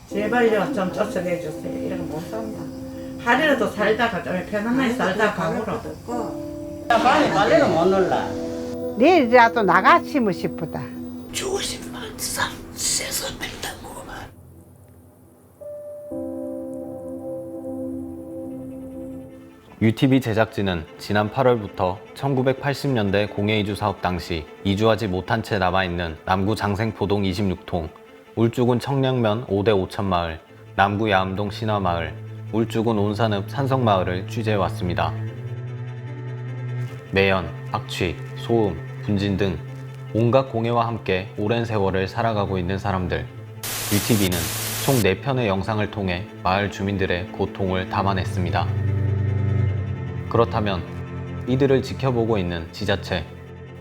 제발요 좀 쫓아내 주세요. 이런 거 못 산다. 하루라도 살다가 좀 편안하게 살다가 가보러. 빨래는 못 놀라. 내일이라도 나가시면 싶다. 죽으시면 세서 뺀다고. UTV 제작진은 지난 8월부터 1980년대 공해이주 사업 당시 이주하지 못한 채 남아있는 남구 장생포동 26통, 울주군 청량면 5대 5천 마을, 남구 야암동 신화마을, 울주군 온산읍 산성마을을 취재해왔습니다. 매연, 악취, 소음, 분진 등 온갖 공해와 함께 오랜 세월을 살아가고 있는 사람들. UTV는 총 4편의 영상을 통해 마을 주민들의 고통을 담아냈습니다. 그렇다면 이들을 지켜보고 있는 지자체,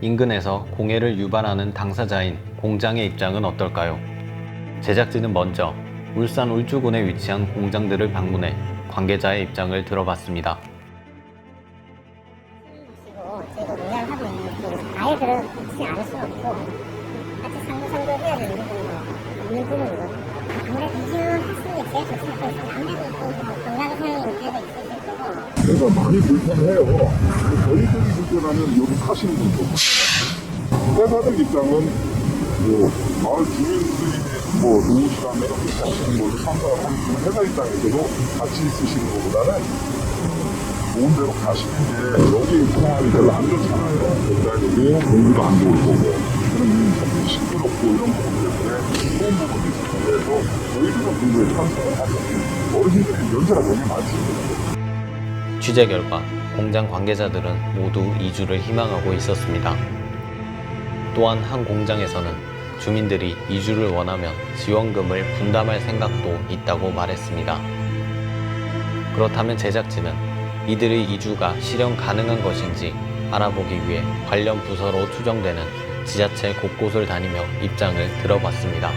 인근에서 공해를 유발하는 당사자인 공장의 입장은 어떨까요? 제작진은 먼저 울산 울주군에 위치한 공장들을 방문해 관계자의 입장을 들어봤습니다. 저희가 농약하고 있는 아예 그렇지 않을 수 없고 같이 상부상조해야 되는 부분도 있는 부분이고 아무래도 이주했으는 게 제일 좋지 않고 아무래도 또 건강상의 문제도 있으실 거고 그래서 많이 불편해요. 저희들이 불편하면 여기 사시는 분도 회사들 입장은 마을 주민들이 누구시라면 이렇게 하시는 걸로 상관을 하는 회사 입장에서도 같이 있으시는 것보다는 좋은 데로 가시는 게 여기 상황이 별로 안 좋잖아요. 그러니까 공기도 안 좋을 거고 그러면 좀 시끄럽고 이런 부분 때문에 좋은 부분이 있어서 그래서 저희들은 공부에 참석을 하죠. 어르신들이 연세가 되게 많습니다. 취재 결과 공장 관계자들은 모두 이주를 희망하고 있었습니다. 또한 한 공장에서는 주민들이 이주를 원하면 지원금을 분담할 생각도 있다고 말했습니다. 그렇다면 제작진은 이들의 이주가 실현 가능한 것인지 알아보기 위해 관련 부서로 추정되는 지자체 곳곳을 다니며 입장을 들어봤습니다.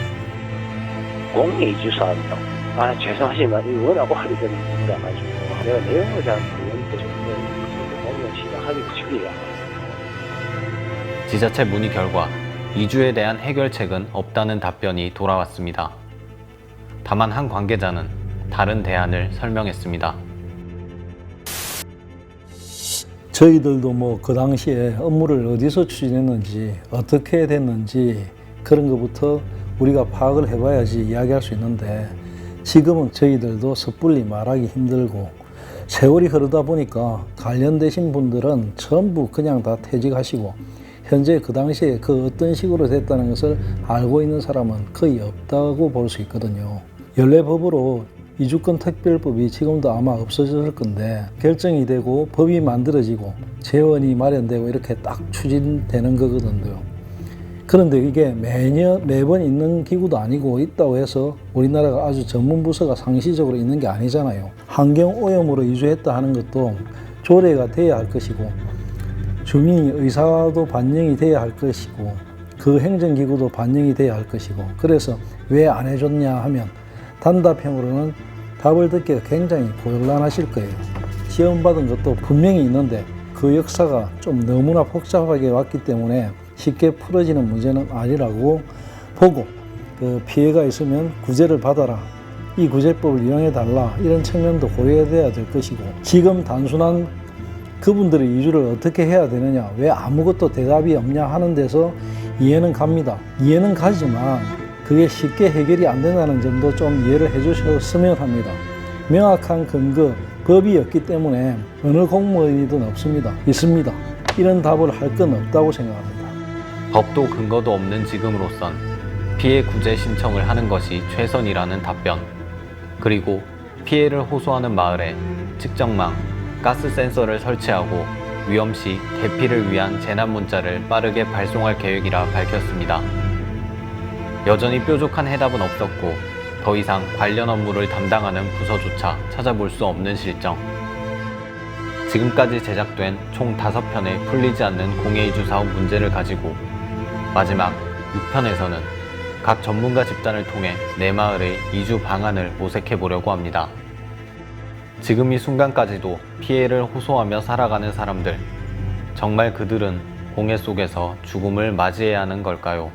공해 이주 사업이요. 죄송하지만 이 원하고 하기 전에 몰라가지고 내가 내용을 잘 모르는데 공연 시작하기도 전이라. 지자체 문의 결과 이주에 대한 해결책은 없다는 답변이 돌아왔습니다. 다만 한 관계자는 다른 대안을 설명했습니다. 저희들도 뭐 그 당시에 업무를 어디서 추진했는지 어떻게 됐는지 그런 것부터 우리가 파악을 해봐야지 이야기할 수 있는데 지금은 저희들도 섣불리 말하기 힘들고 세월이 흐르다 보니까 관련되신 분들은 전부 그냥 다 퇴직하시고 현재 그 당시에 그 어떤 식으로 됐다는 것을 알고 있는 사람은 거의 없다고 볼 수 있거든요. 연례법으로 이주권 특별법이 지금도 아마 없어졌을 건데 결정이 되고 법이 만들어지고 재원이 마련되고 이렇게 딱 추진되는 거거든요. 그런데 이게 매번 있는 기구도 아니고 있다고 해서 우리나라가 아주 전문 부서가 상시적으로 있는 게 아니잖아요. 환경오염으로 이주했다 하는 것도 조례가 돼야 할 것이고 주민이 의사도 반영이 돼야 할 것이고 그 행정기구도 반영이 돼야 할 것이고 그래서 왜 안 해줬냐 하면 단답형으로는 답을 듣기가 굉장히 곤란하실 거예요. 지원받은 것도 분명히 있는데 그 역사가 좀 너무나 복잡하게 왔기 때문에 쉽게 풀어지는 문제는 아니라고 보고 그 피해가 있으면 구제를 받아라. 이 구제법을 이용해달라. 이런 측면도 고려해야 될 것이고 지금 단순한 그분들의 이주를 어떻게 해야 되느냐 왜 아무것도 대답이 없냐 하는 데서 이해는 갑니다. 이해는 가지만 그게 쉽게 해결이 안 된다는 점도 좀 이해를 해 주셨으면 합니다. 명확한 근거, 법이 없기 때문에 어느 공무원이든 있습니다. 이런 답을 할 건 없다고 생각합니다. 법도 근거도 없는 지금으로선 피해 구제 신청을 하는 것이 최선이라는 답변. 그리고 피해를 호소하는 마을에 측정망, 가스 센서를 설치하고 위험시 대피를 위한 재난 문자를 빠르게 발송할 계획이라 밝혔습니다. 여전히 뾰족한 해답은 없었고 더 이상 관련 업무를 담당하는 부서조차 찾아볼 수 없는 실정. 지금까지 제작된 총 5편의 풀리지 않는 공해이주 사업 문제를 가지고 마지막 6편에서는 각 전문가 집단을 통해 내 마을의 이주 방안을 모색해 보려고 합니다. 지금 이 순간까지도 피해를 호소하며 살아가는 사람들, 정말 그들은 공해 속에서 죽음을 맞이해야 하는 걸까요?